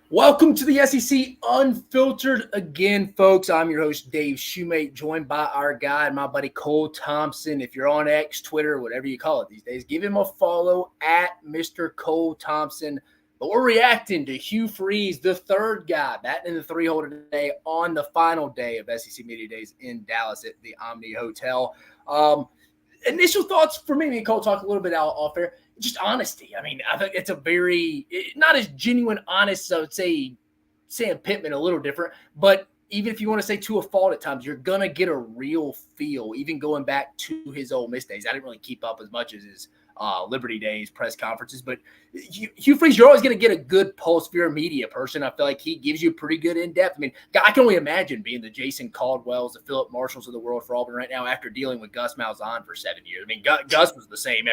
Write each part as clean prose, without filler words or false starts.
Welcome to the SEC Unfiltered again, folks. I'm your host, Dave Shumate, joined by our guy, my buddy Cole Thompson. If you're on X, Twitter, whatever you call it these days, give him a follow at Mr. Cole Thompson. But we're reacting to Hugh Freeze, the third guy, batting in the three-hole today on the final day of SEC Media Days in Dallas at the Omni Hotel. Initial thoughts for me and Cole talk a little bit off air. Just honesty. I mean, I think it's not as genuine honest, so I would say Sam Pittman a little different, but even if you want to say to a fault at times, you're going to get a real feel, even going back to his Ole Miss days. I didn't really keep up as much as his Liberty Days press conferences, but Hugh Freeze, you're always going to get a good pulse if you're a media person. I feel like he gives you a pretty good in-depth. I mean, I can only imagine being the Jason Caldwells, the Philip Marshalls of the world for Auburn right now after dealing with Gus Malzahn for 7 years. I mean, Gus was the same.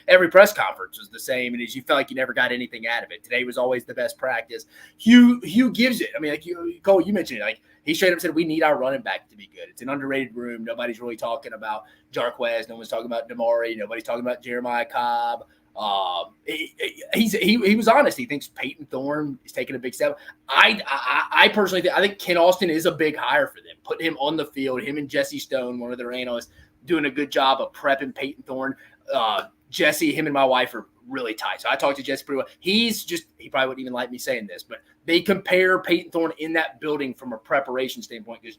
Every press conference was the same, and you felt like you never got anything out of it. Today was always the best practice. Hugh gives it. I mean, like Cole, you mentioned it. Like, he straight up said, we need our running back to be good. It's an underrated room. Nobody's really talking about Jarquez. No one's talking about Damari. Nobody's talking about Jeremiah Cobb. He was honest. He thinks Peyton Thorne is taking a big step. I personally think Ken Austin is a big hire for them. Putting him on the field, him and Jesse Stone, one of their analysts, doing a good job of prepping Peyton Thorne. Jesse, him and my wife are really tight. So I talked to Jesse pretty well. He probably wouldn't even like me saying this, but they compare Peyton Thorne in that building from a preparation standpoint because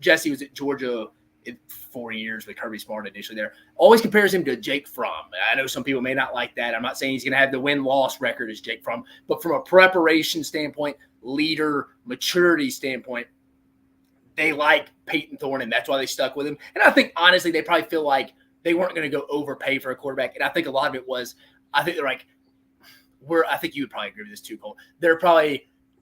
Jesse was at Georgia in 4 years with Kirby Smart initially there. Always compares him to Jake Fromm. I know some people may not like that. I'm not saying he's going to have the win-loss record as Jake Fromm, but from a preparation standpoint, leader, maturity standpoint, they like Peyton Thorne, and that's why they stuck with him. And I think, honestly, they probably feel like they weren't going to go overpay for a quarterback. And I think a lot of it was, I think they're like, I think you would probably agree with this too, Cole.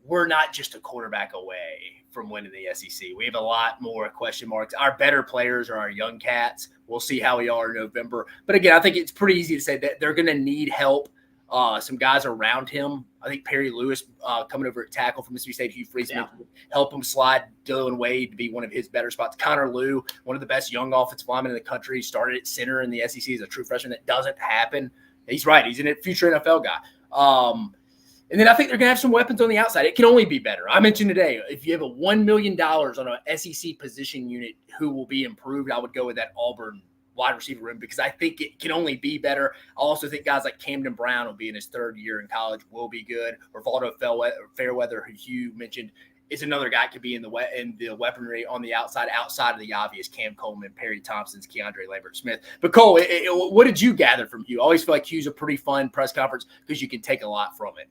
We're not just a quarterback away from winning the SEC. We have a lot more question marks. Our better players are our young cats. We'll see how we are in November. But again, I think it's pretty easy to say that they're going to need help. Some guys around him. I think Perry Lewis coming over at tackle from Mississippi State, Hugh Freeze, help him slide Dylan Wade to be one of his better spots. Connor Lew, one of the best young offensive linemen in the country, started at center in the SEC as a true freshman. That doesn't happen. He's right. He's a future NFL guy. And then I think they're going to have some weapons on the outside. It can only be better. I mentioned today, if you have a $1 million on an SEC position unit who will be improved, I would go with that Auburn wide receiver room because I think it can only be better. I also think guys like Camden Brown will be in his third year in college, will be good. Rivaldo Fairweather, who Hugh mentioned, is another guy could be in the weaponry on the outside of the obvious Cam Coleman, Perry Thompson's, Keandre Lambert-Smith. But Cole, what did you gather from Hugh? I always feel like Hugh's a pretty fun press conference because you can take a lot from it.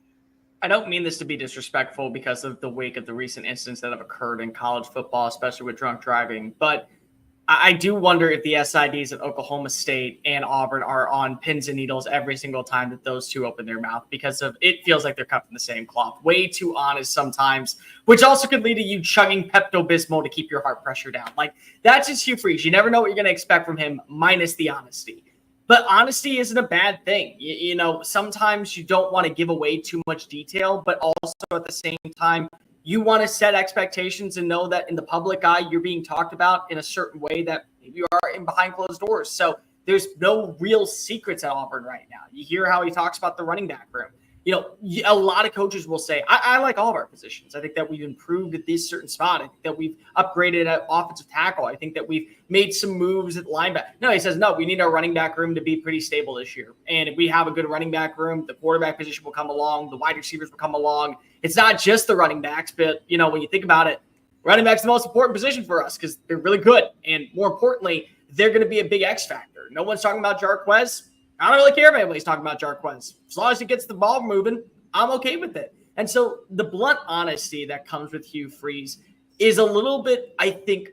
I don't mean this to be disrespectful because of the wake of the recent incidents that have occurred in college football, especially with drunk driving, but I do wonder if the SIDs at Oklahoma State and Auburn are on pins and needles every single time that those two open their mouth because it feels like they're cut from the same cloth. Way too honest sometimes, which also could lead to you chugging Pepto-Bismol to keep your heart pressure down. Like, that's just Hugh Freeze. You never know what you're going to expect from him minus the honesty. But honesty isn't a bad thing. You know, sometimes you don't want to give away too much detail, but also at the same time, you want to set expectations and know that in the public eye, you're being talked about in a certain way that maybe you are in behind closed doors. So there's no real secrets at Auburn right now. You hear how he talks about the running back room. You know, a lot of coaches will say, I like all of our positions. I think that we've improved at this certain spot. I think that we've upgraded at offensive tackle. I think that we've made some moves at linebacker. No, he says, no, we need our running back room to be pretty stable this year. And if we have a good running back room, the quarterback position will come along. The wide receivers will come along. It's not just the running backs, but, you know, when you think about it, running back's the most important position for us because they're really good. And more importantly, they're going to be a big X factor. No one's talking about Jarquez. I don't really care if anybody's talking about Jarquez. As long as he gets the ball moving, I'm okay with it. And so the blunt honesty that comes with Hugh Freeze is a little bit, I think,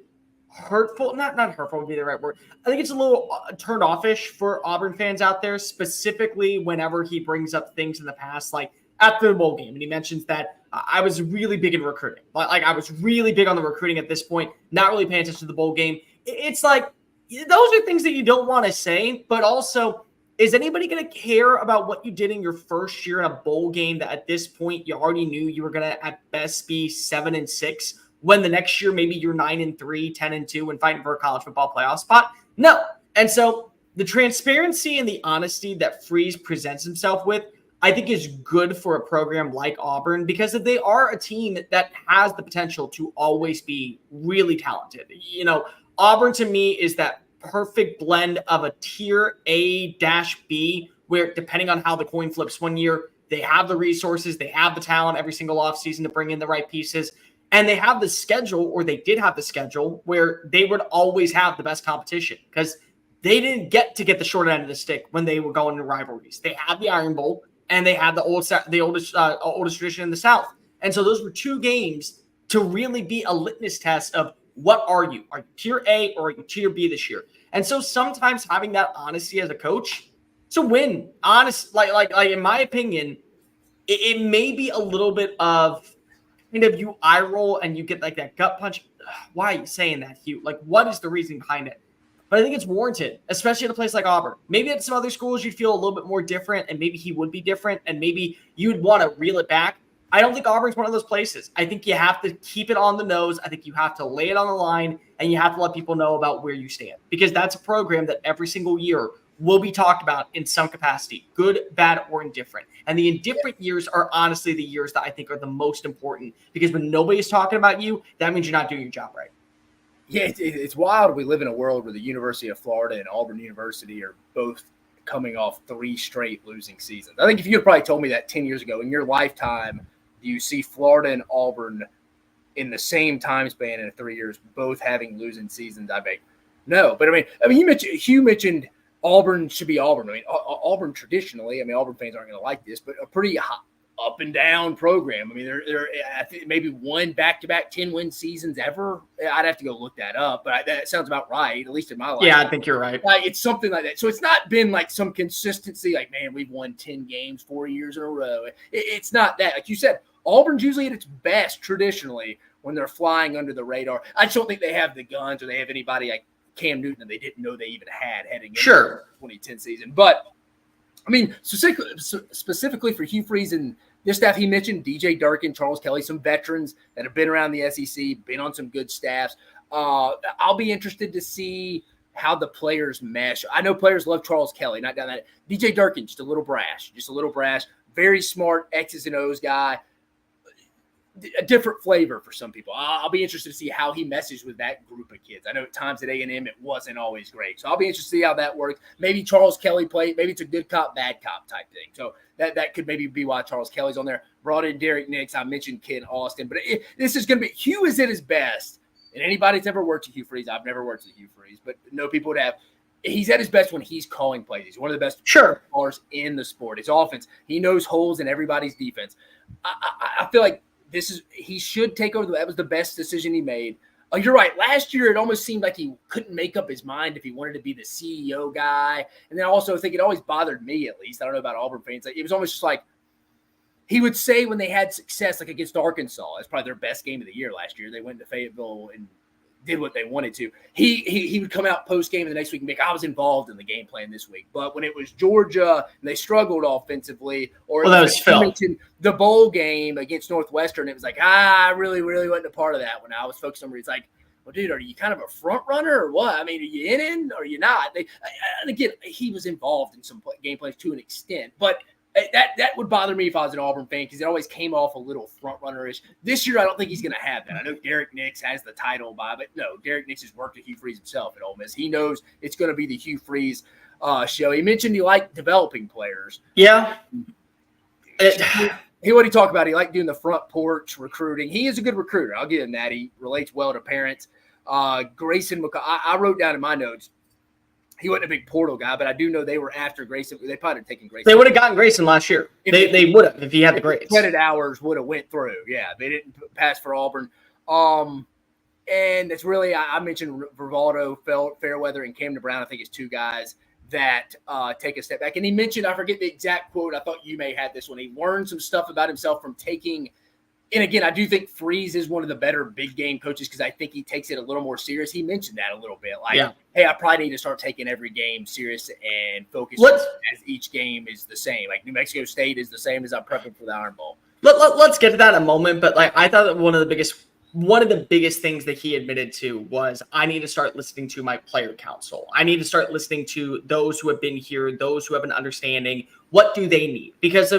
hurtful. Not hurtful would be the right word. I think it's a little turned off-ish for Auburn fans out there, specifically whenever he brings up things in the past, like after the bowl game. And he mentions that I was really big in recruiting. Like, I was really big on the recruiting at this point, not really paying attention to the bowl game. It's like, those are things that you don't want to say, but also, is anybody going to care about what you did in your first year in a bowl game that at this point you already knew you were going to at best be 7-6 when the next year maybe you're 9-3, 10-2 and fighting for a college football playoff spot? No. And so the transparency and the honesty that Freeze presents himself with, I think is good for a program like Auburn because they are a team that has the potential to always be really talented. You know, Auburn to me is that perfect blend of a tier A-B, where depending on how the coin flips one year, they have the resources, they have the talent every single offseason to bring in the right pieces, and they have the schedule, or they did have the schedule, where they would always have the best competition because they didn't get the short end of the stick when they were going to rivalries. They had the Iron Bowl, and they had the oldest tradition in the South. And so those were two games to really be a litmus test of what are you? Are you tier A or are you tier B this year? And so sometimes having that honesty as a coach, it's a win. Honest, like in my opinion, it may be a little bit of kind of you eye roll and you get like that gut punch. Why are you saying that, Hugh? Like, what is the reason behind it? But I think it's warranted, especially at a place like Auburn. Maybe at some other schools you'd feel a little bit more different, and maybe he would be different, and maybe you'd want to reel it back. I don't think Auburn's one of those places. I think you have to keep it on the nose. I think you have to lay it on the line, and you have to let people know about where you stand, because that's a program that every single year will be talked about in some capacity, good, bad, or indifferent. And the indifferent years are honestly the years that I think are the most important, because when nobody's talking about you, that means you're not doing your job right. Yeah, it's wild. We live in a world where the University of Florida and Auburn University are both coming off 3 straight losing seasons. I think if you had probably told me that 10 years ago, in your lifetime, do you see Florida and Auburn in the same time span in 3 years, both having losing seasons? I bet no. But I mean, Hugh mentioned Auburn should be Auburn. I mean, Auburn traditionally, I mean, Auburn fans aren't going to like this, but a pretty hot, up and down program. I mean, they're I think maybe one back-to-back 10-win seasons ever. I'd have to go look that up, but that sounds about right, at least in my life. Yeah, I think you're right. It's something like that. So it's not been like some consistency, like, man, we've won 10 games 4 years in a row. It's not that. Like you said, Auburn's usually at its best traditionally when they're flying under the radar. I just don't think they have the guns or they have anybody like Cam Newton that they didn't know they even had heading into the 2010 season. But I mean, specifically for Hugh Freeze and this staff, he mentioned DJ Durkin, Charles Kelly, some veterans that have been around the SEC, been on some good staffs. I'll be interested to see how the players mesh. I know players love Charles Kelly, not down that. DJ Durkin, just a little brash, very smart X's and O's guy. A different flavor for some people. I'll be interested to see how he messes with that group of kids. I know at times at A&M it wasn't always great. So I'll be interested to see how that works. Maybe Charles Kelly played. Maybe it's a good cop, bad cop type thing. So that could maybe be why Charles Kelly's on there. Brought in Derek Nix. I mentioned Ken Austin. But this is going to be – Hugh is at his best. And anybody that's ever worked with Hugh Freeze – I've never worked with Hugh Freeze, but no people would have – he's at his best when he's calling plays. He's one of the best callers in the sport. His offense, he knows holes in everybody's defense. I feel like he should take over. That was the best decision he made. Oh, you're right. Last year, it almost seemed like he couldn't make up his mind if he wanted to be the CEO guy. And then I also think it always bothered me, at least. I don't know about Auburn fans. Like, it was almost just like he would say when they had success, like against Arkansas, it's probably their best game of the year last year. They went to Fayetteville and did what they wanted to. He would come out post-game the next week and be like, I was involved in the game plan this week. But when it was Georgia and they struggled offensively, or that was Phil. The bowl game against Northwestern, it was like, I really, really wasn't a part of that when I was focused on it. It's like, well, dude, are you kind of a front runner or what? I mean, are you in or are you not? And again, he was involved in some game plans to an extent, but that would bother me if I was an Auburn fan because it always came off a little front runner-ish. This year, I don't think he's going to have that. I know Derek Nix has the title but no, Derek Nix has worked with Hugh Freeze himself at Ole Miss. He knows it's going to be the Hugh Freeze show. He mentioned he liked developing players. Yeah. What he talked about, he liked doing the front porch recruiting. He is a good recruiter. I'll give him that. He relates well to parents. Grayson McCall, I wrote down in my notes, he wasn't a big portal guy, but I do know they were after Grayson. They probably had taken Grayson. They would have gotten Grayson last year. They would have if he had the grades. Credit hours would have went through. Yeah, they didn't pass for Auburn. And it's really, I mentioned Rivaldo, Fairweather, and Camden Brown. I think it's two guys that take a step back. And he mentioned, I forget the exact quote. I thought you may have this one. He learned some stuff about himself from taking. And again, I do think Freeze is one of the better big game coaches because I think he takes it a little more serious. He mentioned that a little bit. Hey, I probably need to start taking every game serious and focus as each game is the same. Like New Mexico State is the same as I'm prepping for the Iron Bowl. Let's get to that in a moment. But I thought that one of the biggest things that he admitted to was I need to start listening to my player council. I need to start listening to those who have been here, those who have an understanding. what do they need? Because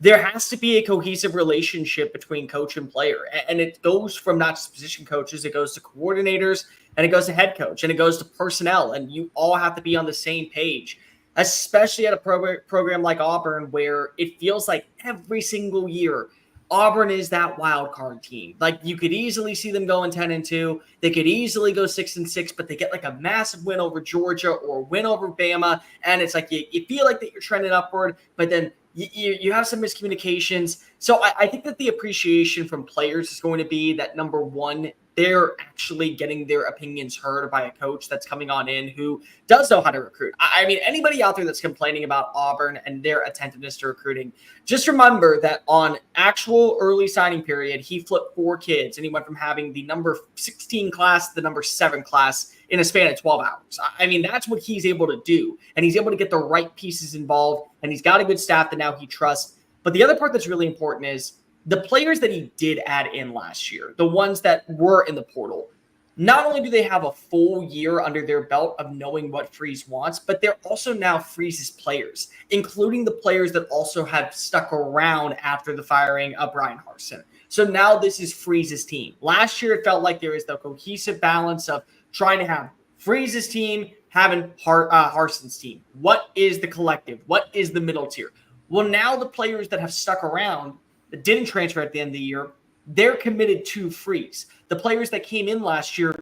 there has to be a cohesive relationship between coach and player. And it goes from not just position coaches, it goes to coordinators, and it goes to head coach, and it goes to personnel. And you all have to be on the same page, especially at a program like Auburn, where it feels like every single year Auburn is that wild card team. Like, you could easily see them going 10-2. They could easily go 6-6, but they get like a massive win over Georgia or a win over Bama. And it's like you feel like that you're trending upward, but then you have some miscommunications. So I think that the appreciation from players is going to be that, number one, they're actually getting their opinions heard by a coach that's coming on in who does know how to recruit. I mean, anybody out there that's complaining about Auburn and their attentiveness to recruiting, just remember that on actual early signing period, he flipped 4 kids, and he went from having the number 16 class to the number 7 class in a span of 12 hours. I mean, that's what he's able to do, and he's able to get the right pieces involved, and he's got a good staff that now he trusts. But the other part that's really important is the players that he did add in last year, the ones that were in the portal, not only do they have a full year under their belt of knowing what Freeze wants, but they're also now Freeze's players, including the players that also have stuck around after the firing of Brian Harsin. So now this is Freeze's team. Last year, it felt like there is the cohesive balance of trying to have Freeze's team, having Harsin's team. What is the collective? What is the middle tier? Well, now the players that have stuck around that didn't transfer at the end of the year, they're committed to Freeze. The players that came in last year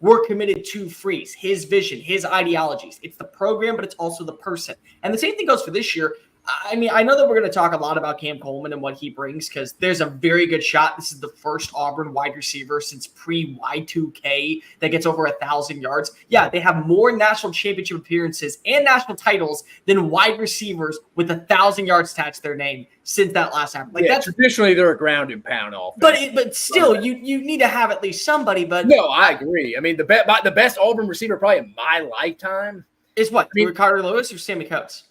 were committed to Freeze, his vision, his ideologies. It's the program, but it's also the person. And the same thing goes for this year. I mean, I know that we're going to talk a lot about Cam Coleman and what he brings, because there's a very good shot. This is the first Auburn wide receiver since pre-Y2K that gets over 1,000 yards. Yeah, they have more national championship appearances and national titles than wide receivers with 1,000 yards attached to their name since that last time. Like, that's traditionally they're a ground and pound offense. But still, you need to have at least somebody. But no, I agree. I mean, the best Auburn receiver probably in my lifetime is what? Ricardo Lewis or Sammy Coates?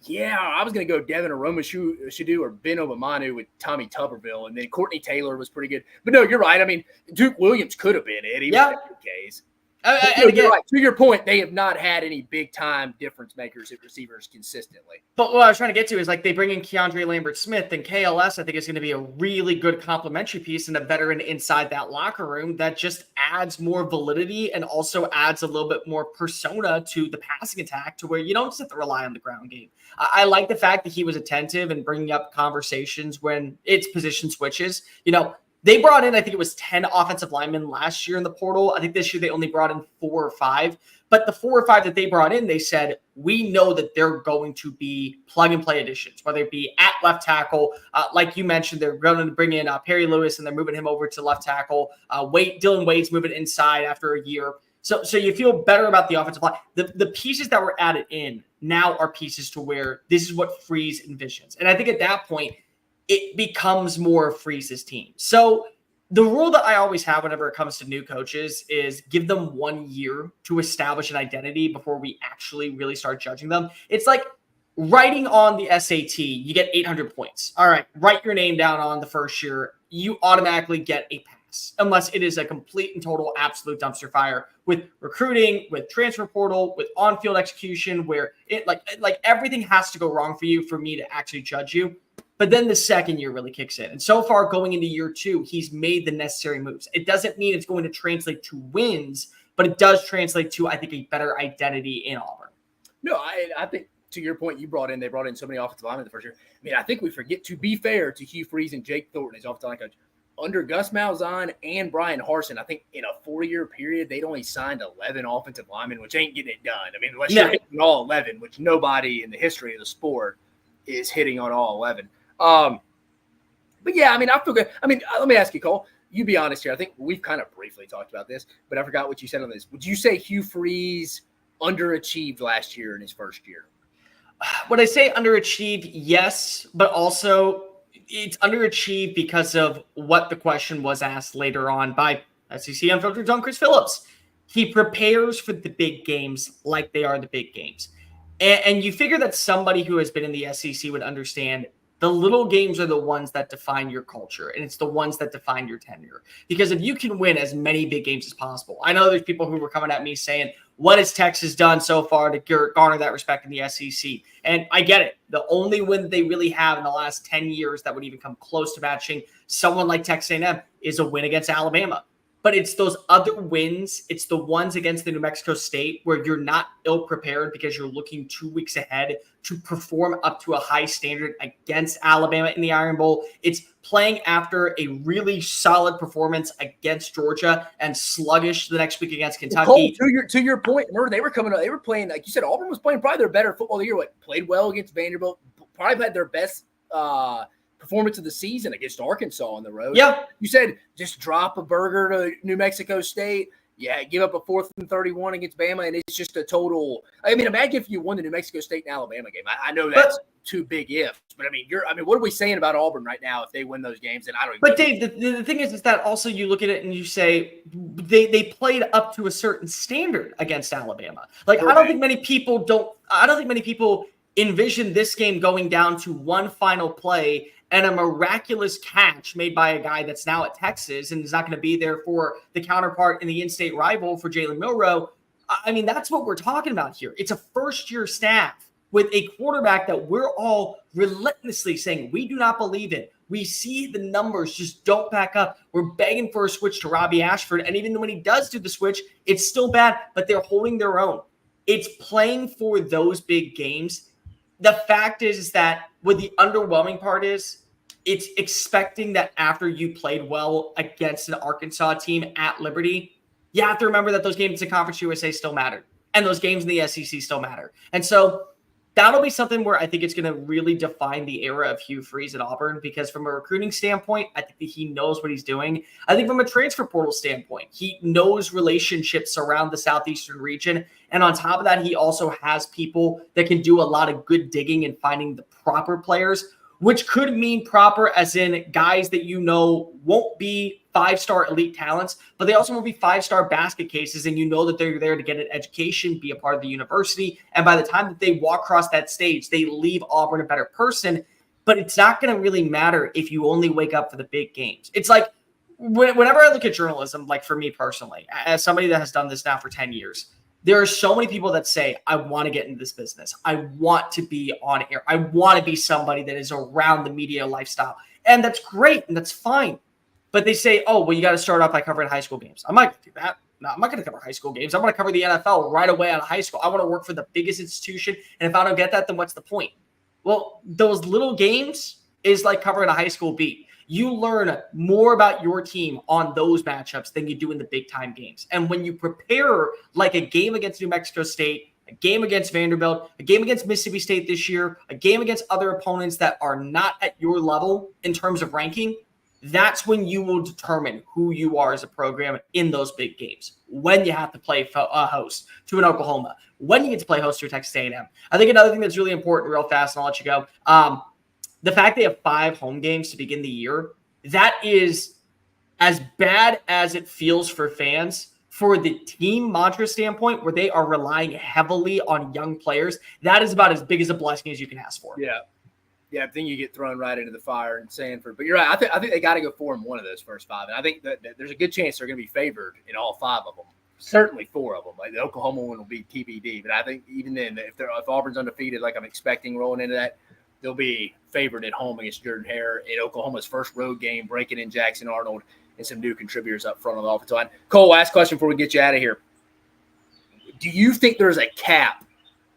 Yeah, I was going to go Devin Shadu or Ben Obamanu with Tommy Tuberville, and then Courtney Taylor was pretty good. But no, you're right. I mean, Duke Williams could have been it. He was in case. You're right. To your point, they have not had any big-time difference makers at receivers consistently. But what I was trying to get to is, like, they bring in Keandre Lambert-Smith, and KLS, I think, is going to be a really good complementary piece and a veteran inside that locker room that just adds more validity and also adds a little bit more persona to the passing attack, to where you don't just have to rely on the ground game. I like the fact that he was attentive and bringing up conversations when it's position switches. You know, they brought in, I think it was 10 offensive linemen last year in the portal. I think this year they only brought in 4 or 5. But the 4 or 5 that they brought in, they said, we know that they're going to be plug-and-play additions, whether it be at left tackle. Like you mentioned, they're going to bring in Perry Lewis, and they're moving him over to left tackle. Dylan Wade's moving inside after a year. So you feel better about the offensive line. The pieces that were added in now are pieces to where this is what Freeze envisions. And I think at that point, it becomes more Freeze's team. So the rule that I always have whenever it comes to new coaches is give them 1 year to establish an identity before we actually really start judging them. It's like writing on the SAT, you get 800 points. All right, write your name down on the first year. You automatically get a pass, unless it is a complete and total absolute dumpster fire with recruiting, with transfer portal, with on-field execution, where it like everything has to go wrong for you for me to actually judge you. But then the second year really kicks in. And so far, going into year 2, he's made the necessary moves. It doesn't mean it's going to translate to wins, but it does translate to, I think, a better identity in Auburn. No, I think, to your point, they brought in so many offensive linemen the first year. I mean, I think we forget, to be fair to Hugh Freeze and Jake Thornton, his offensive line coach, under Gus Malzahn and Brian Harsin, I think in a 4-year period, they'd only signed 11 offensive linemen, which ain't getting it done. I mean, unless you're hitting all 11, which nobody in the history of the sport is hitting on all 11. But yeah, I mean, I feel good. I mean, let me ask you, Cole, you be honest here. I think we've kind of briefly talked about this, but I forgot what you said on this. Would you say Hugh Freeze underachieved last year in his first year? Would I say underachieved? Yes, but also it's underachieved because of what the question was asked later on by SEC Unfiltered John Chris Phillips. He prepares for the big games like they are the big games. And you figure that somebody who has been in the SEC would understand the little games are the ones that define your culture, and it's the ones that define your tenure. Because if you can win as many big games as possible, I know there's people who were coming at me saying, what has Texas done so far to garner that respect in the SEC? And I get it. The only win they really have in the last 10 years that would even come close to matching someone like Texas A&M is a win against Alabama. But it's those other wins. It's the ones against the New Mexico State where you're not ill-prepared because you're looking 2 weeks ahead to perform up to a high standard against Alabama in the Iron Bowl. It's playing after a really solid performance against Georgia and sluggish the next week against Kentucky. Cole, to your point, remember they were playing, like you said, Auburn was playing probably their better football of the year. Played well against Vanderbilt, probably had their best performance of the season against Arkansas on the road. Yeah. You said just drop a burger to New Mexico State. Yeah, give up a 4th and 31 against Bama, and it's just a total. I mean, imagine if you won the New Mexico State and Alabama game. I know that's too big ifs, but I mean, what are we saying about Auburn right now if they win those games? And I don't. But Dave, the thing is that also you look at it and you say they played up to a certain standard against Alabama. Like I don't think many people envision this game going down to one final play and a miraculous catch made by a guy that's now at Texas and is not going to be there for the counterpart in the in-state rival for Jalen Milroe. I mean, that's what we're talking about here. It's a first-year staff with a quarterback that we're all relentlessly saying we do not believe in. We see the numbers just don't back up. We're begging for a switch to Robbie Ashford, and even when he does do the switch, it's still bad, but they're holding their own. It's playing for those big games. The fact is that what the underwhelming part is, it's expecting that after you played well against an Arkansas team at Liberty, you have to remember that those games in Conference USA still matter. And those games in the SEC still matter. And so that'll be something where I think it's going to really define the era of Hugh Freeze at Auburn, because from a recruiting standpoint, I think that he knows what he's doing. I think from a transfer portal standpoint, he knows relationships around the Southeastern region. And on top of that, he also has people that can do a lot of good digging and finding the proper players, which could mean proper as in guys that you know won't be 5-star elite talents, but they also won't be 5-star basket cases, and you know that they're there to get an education, be a part of the university, and by the time that they walk across that stage, they leave Auburn a better person. But it's not going to really matter if you only wake up for the big games. It's like whenever I look at journalism, like for me personally, as somebody that has done this now for 10 years, there are so many people that say, I want to get into this business. I want to be on air. I want to be somebody that is around the media lifestyle. And that's great, and that's fine. But they say, oh, well, you got to start off by covering high school games. I'm not going to do that. No, I'm not going to cover high school games. I'm going to cover the NFL right away out of high school. I want to work for the biggest institution. And if I don't get that, then what's the point? Well, those little games is like covering a high school beat. You learn more about your team on those matchups than you do in the big-time games. And when you prepare like a game against New Mexico State, a game against Vanderbilt, a game against Mississippi State this year, a game against other opponents that are not at your level in terms of ranking, that's when you will determine who you are as a program in those big games. When you have to play host to an Oklahoma, when you get to play host to a Texas A&M. I think another thing that's really important real fast, and I'll let you go, the fact they have 5 home games to begin the year, that is as bad as it feels for fans. For the team mantra standpoint, where they are relying heavily on young players, that is about as big as a blessing as you can ask for. Yeah. Yeah, I think you get thrown right into the fire in Sanford. But you're right. I think they got to go 4-1 of those first 5. And I think that there's a good chance they're going to be favored in all 5 of them. Certainly 4 of them. Like the Oklahoma one will be TBD. But I think even then, if Auburn's undefeated, like I'm expecting rolling into that, they'll be favored at home against Jordan-Hare in Oklahoma's first road game, breaking in Jackson Arnold and some new contributors up front on the offensive line. Cole, last question before we get you out of here. Do you think there's a cap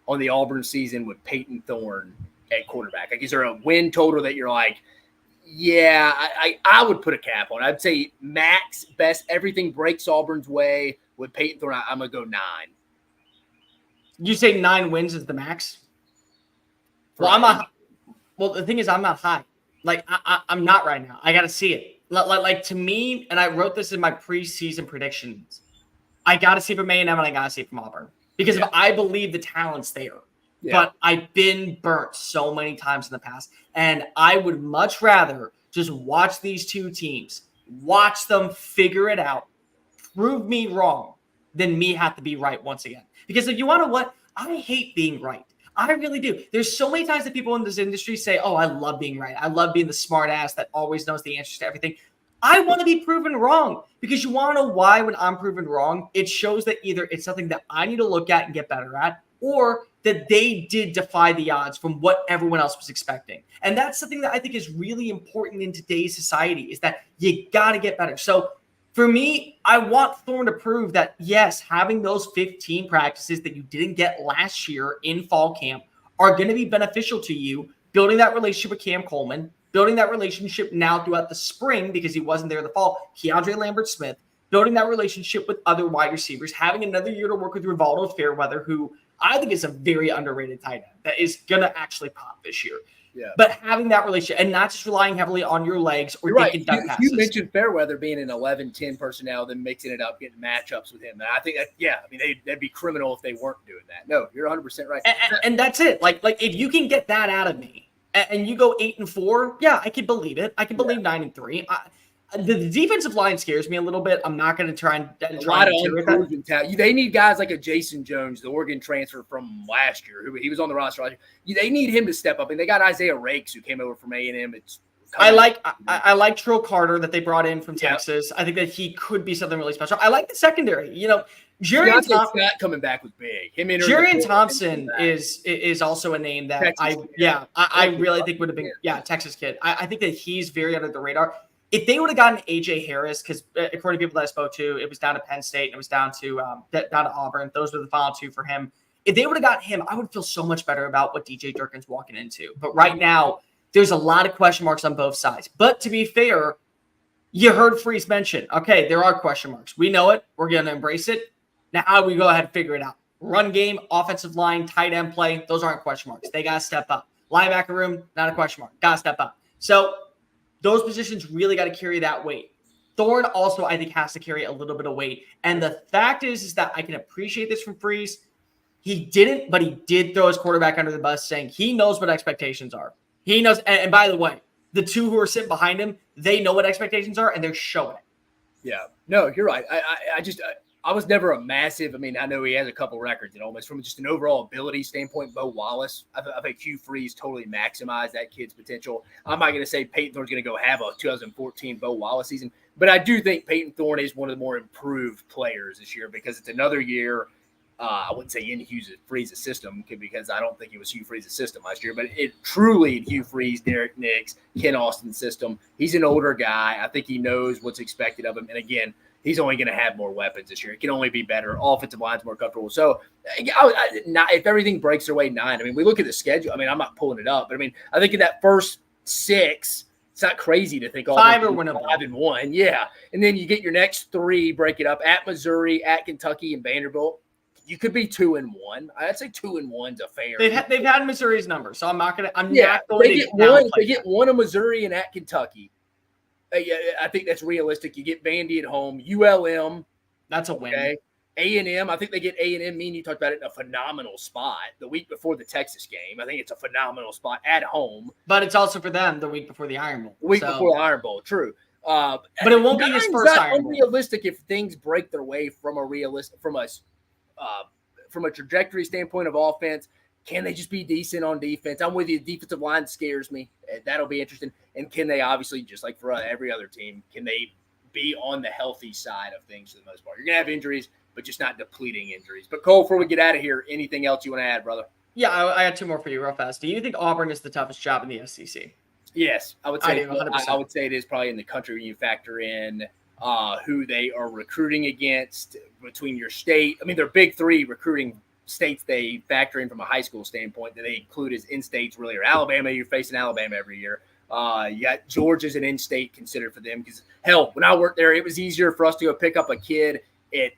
on the Auburn season with Peyton Thorne at quarterback? Like, is there a win total that you're like, yeah, I would put a cap on? I'd say max, best, everything breaks Auburn's way with Peyton Thorne. I'm going to go 9. You say 9 wins is the max? Well, I'm not. Well, the thing is, I'm not high. Like, I'm not right now. I got to see it. Like, to me, and I wrote this in my preseason predictions, I got to see from A&M and I got to see from Auburn. Because if I believe the talent's there. Yeah. But I've been burnt so many times in the past. And I would much rather just watch these 2 teams, watch them figure it out, prove me wrong, than me have to be right once again. Because if you want to what? I hate being right. I really do. There's so many times that people in this industry say, oh, I love being right. I love being the smart ass that always knows the answers to everything. I want to be proven wrong, because you want to know why. When I'm proven wrong, it shows that either it's something that I need to look at and get better at, or that they did defy the odds from what everyone else was expecting. And that's something that I think is really important in today's society, is that you got to get better. So for me, I want Thorne to prove that, yes, having those 15 practices that you didn't get last year in fall camp are going to be beneficial to you, building that relationship with Cam Coleman, building that relationship now throughout the spring because he wasn't there in the fall, Keandre Lambert-Smith, building that relationship with other wide receivers, having another year to work with Rivaldo Fairweather, who I think is a very underrated tight end that is going to actually pop this year. Yeah. But having that relationship and not just relying heavily on your legs or taking dunk passes. You mentioned Fairweather being an 11-10 personnel, then mixing it up, getting matchups with him. And I think that, they'd be criminal if they weren't doing that. No, you're 100% right. And that's it. Like if you can get that out of me and you go 8-4, yeah, I can believe it. I can believe 9-3. The defensive line scares me a little bit. I'm not going to try and unproven talent. They need guys like a Jason Jones, the Oregon transfer from last year, who he was on the roster last year. They need him to step up, and they got Isaiah Rakes, who came over from A&M. I like Trill Carter that they brought in from Texas. I think that he could be something really special. I like the secondary. Jerian Thompson coming back was big. Jerian Thompson is also a name that I really think would have been Texas kid. I think that he's very under the radar. If they would have gotten AJ Harris, because according to people that I spoke to, it was down to Penn State and it was down to Auburn. Those were the final two for him. If they would have gotten him, I would feel so much better about what DJ Durkin's walking into. But right now, there's a lot of question marks on both sides. But to be fair, you heard Freeze mention, okay, there are question marks. We know it. We're going to embrace it. Now, how do we go ahead and figure it out? Run game, offensive line, tight end play, those aren't question marks. They got to step up. Linebacker room, not a question mark. Got to step up. So those positions really got to carry that weight. Thorne also, I think, has to carry a little bit of weight. And the fact is that I can appreciate this from Freeze. He didn't, but he did throw his quarterback under the bus, saying he knows what expectations are. He knows. And by the way, the two who are sitting behind him, they know what expectations are, and they're showing it. Yeah. No, you're right. I was never a massive. I know he has a couple records and almost from just an overall ability standpoint. Bo Wallace, I think Hugh Freeze totally maximized that kid's potential. I'm not going to say Peyton Thorne's going to go have a 2014 Bo Wallace season, but I do think Peyton Thorne is one of the more improved players this year because it's another year. I wouldn't say in Hugh Freeze's system because I don't think it was Hugh Freeze's system last year, but it truly in Hugh Freeze, Derek Nix, Ken Austin's system. He's an older guy. I think he knows what's expected of him. And again, he's only going to have more weapons this year. It can only be better. Offensive line's more comfortable. So if everything breaks their way 9, we look at the schedule. I'm not pulling it up, but I think in that first 6, it's not crazy to think 5 are winnable. 5-1. Yeah. And then you get your next 3, break it up at Missouri, at Kentucky, and Vanderbilt. You could be 2-1. I'd say 2-1's a fair. They've had Missouri's number, so I'm not going to. They get one of Missouri and at Kentucky. I think that's realistic. You get Vandy at home, ULM. That's a win. Okay. A&M. I think they get A&M. Me and you talked about it in a phenomenal spot the week before the Texas game. I think it's a phenomenal spot at home. But it's also for them the week before the Iron Bowl. The week before the Iron Bowl, true. But it won't be his first Iron Bowl. Unrealistic if things break their way from a trajectory standpoint of offense. Can they just be decent on defense? I'm with you. Defensive line scares me. That'll be interesting. And can they obviously, just like for every other team, can they be on the healthy side of things for the most part? You're going to have injuries, but just not depleting injuries. But Cole, before we get out of here, anything else you want to add, brother? Yeah, I got 2 more for you real fast. Do you think Auburn is the toughest job in the SEC? Yes, I would say. I would say it is probably in the country when you factor in who they are recruiting against between your state. Their big 3 recruiting states they factor in from a high school standpoint that they include as in-states really are Alabama. You're facing Alabama every year. You got Georgia's an in-state considered for them because, hell, when I worked there, it was easier for us to go pick up a kid at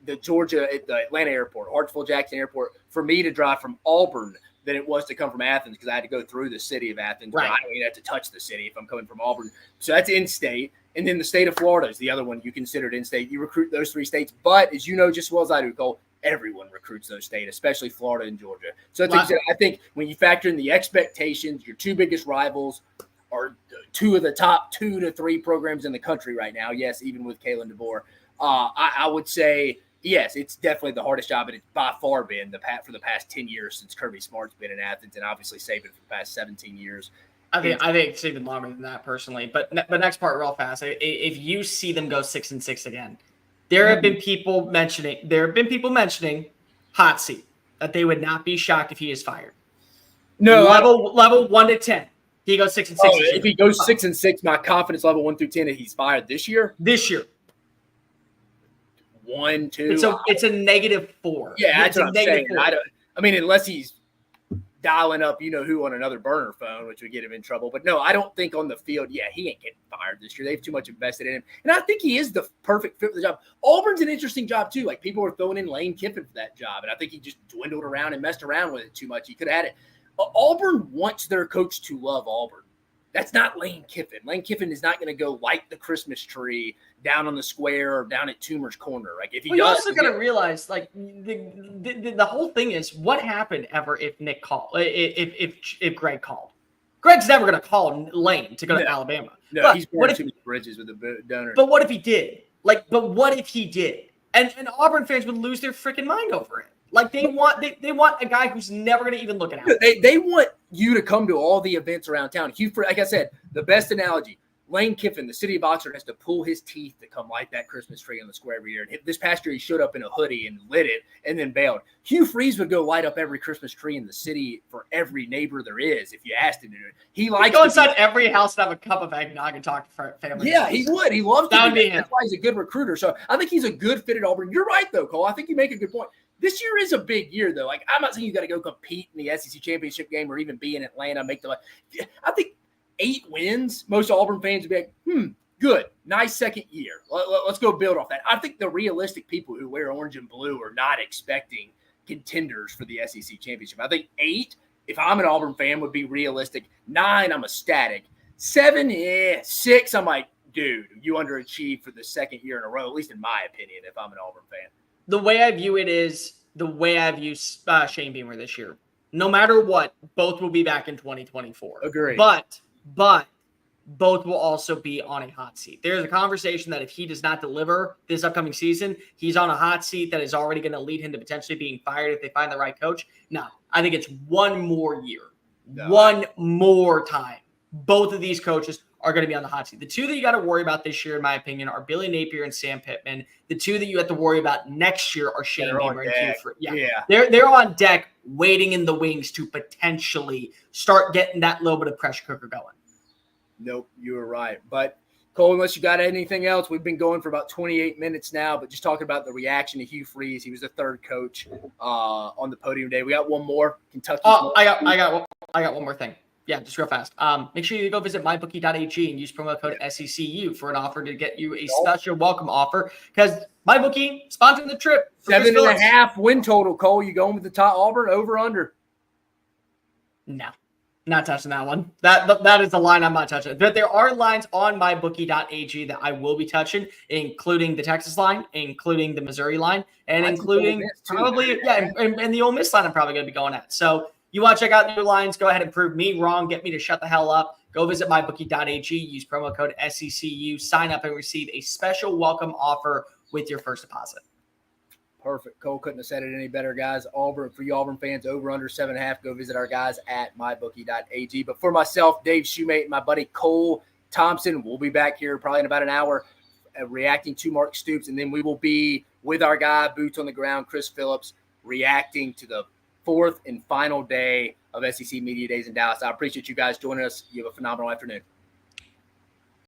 the Atlanta airport, Hartsfield-Jackson Airport, for me to drive from Auburn than it was to come from Athens because I had to go through the city of Athens. Right. I don't even have to touch the city if I'm coming from Auburn. So that's in-state. And then the state of Florida is the other one you considered in-state. You recruit those 3 states. But as you know just as well as I do, Cole, everyone recruits those states, especially Florida and Georgia. So I think when you factor in the expectations, your 2 biggest rivals are 2 of the top 2 to 3 programs in the country right now. Yes, even with Kalen DeBoer. I would say, yes, it's definitely the hardest job, and it's by far been for the past 10 years since Kirby Smart's been in Athens and obviously Saban for the past 17 years. I think it's even longer than that personally. But next part, real fast. If you see them go 6-6 again, there have been people mentioning hot seat, that they would not be shocked if he is fired. No, level 1 to 10. He goes 6-6. If he goes 6-6, my confidence level 1 through 10 is he's fired this year. 1, 2. It's a -4. Yeah, that's what I'm saying. I mean, unless he's dialing up, who on another burner phone, which would get him in trouble. But no, I don't think on the field. Yeah, he ain't getting fired this year. They have too much invested in him, and I think he is the perfect fit for the job. Auburn's an interesting job too. Like, people are throwing in Lane Kiffin for that job, and I think he just dwindled around and messed around with it too much. He could have had it. Auburn wants their coach to love Auburn. That's not Lane Kiffin. Lane Kiffin is not going to go light the Christmas tree down on the square or down at Toomer's Corner. Like, if he does, you also got to realize, like, the whole thing is, what happened ever if Nick called, if Greg called? Greg's never going to call Lane to go to Alabama. No, but he's burned too many bridges with the donor. But what if he did? And Auburn fans would lose their freaking mind over it. Like, they want a guy who's never going to even look at it. They want you to come to all the events around town. Hugh Freeze, like I said, the best analogy, Lane Kiffin, the city of Oxford, has to pull his teeth to come light that Christmas tree on the square every year. And this past year, he showed up in a hoodie and lit it and then bailed. Hugh Freeze would go light up every Christmas tree in the city for every neighbor there is if you asked him to do it. He likes to go inside every house and have a cup of eggnog and talk to family. Yeah, he would. He loves to do that. That's why he's a good recruiter. So I think he's a good fit at Auburn. You're right, though, Cole. I think you make a good point. This year is a big year, though. Like, I'm not saying you got to go compete in the SEC championship game or even be in Atlanta. I think 8 wins, most Auburn fans would be like, good, nice second year. Let's go build off that. I think the realistic people who wear orange and blue are not expecting contenders for the SEC championship. I think 8, if I'm an Auburn fan, would be realistic. 9, I'm ecstatic. 7, 6, I'm like, dude, you underachieved for the second year in a row, at least in my opinion, if I'm an Auburn fan. The way I view it is the way I view Shane Beamer this year. No matter what, both will be back in 2024. Agree. But both will also be on a hot seat. There's a conversation that if he does not deliver this upcoming season, he's on a hot seat that is already going to lead him to potentially being fired if they find the right coach. No, I think it's one more year. One more time. Both of these coaches are going to be on the hot seat. The 2 that you got to worry about this year, in my opinion, are Billy Napier and Sam Pittman. The 2 that you have to worry about next year are Shane Beamer and Hugh Freeze. Yeah. They're on deck, waiting in the wings to potentially start getting that little bit of pressure cooker going. Nope, you were right. But, Cole, unless you got anything else, we've been going for about 28 minutes now, but just talking about the reaction to Hugh Freeze. He was the 3rd coach on the podium day. We got one more. Kentucky. I got one more thing. Yeah, just real fast. Make sure you go visit MyBookie.ag and use promo code SECU for an offer to get you a special welcome offer, because MyBookie sponsoring the trip. 7.5 win total, Cole. You going with the top Auburn, over, under? No, not touching that one. That is the line I'm not touching. But there are lines on MyBookie.ag that I will be touching, including the Texas line, including the Missouri line, and including probably, and the Ole Miss line I'm probably going to be going at. So, you want to check out new lines, go ahead and prove me wrong. Get me to shut the hell up. Go visit mybookie.ag. Use promo code SECU. Sign up and receive a special welcome offer with your first deposit. Perfect. Cole couldn't have said it any better, guys. Auburn, for you Auburn fans, over under 7.5. Go visit our guys at mybookie.ag. But for myself, Dave Shumate, and my buddy Cole Thompson, we'll be back here probably in about an hour reacting to Mark Stoops. And then we will be with our guy, boots on the ground, Chris Phillips, reacting to the 4th and final day of SEC Media Days in Dallas. I appreciate you guys joining us. You have a phenomenal afternoon.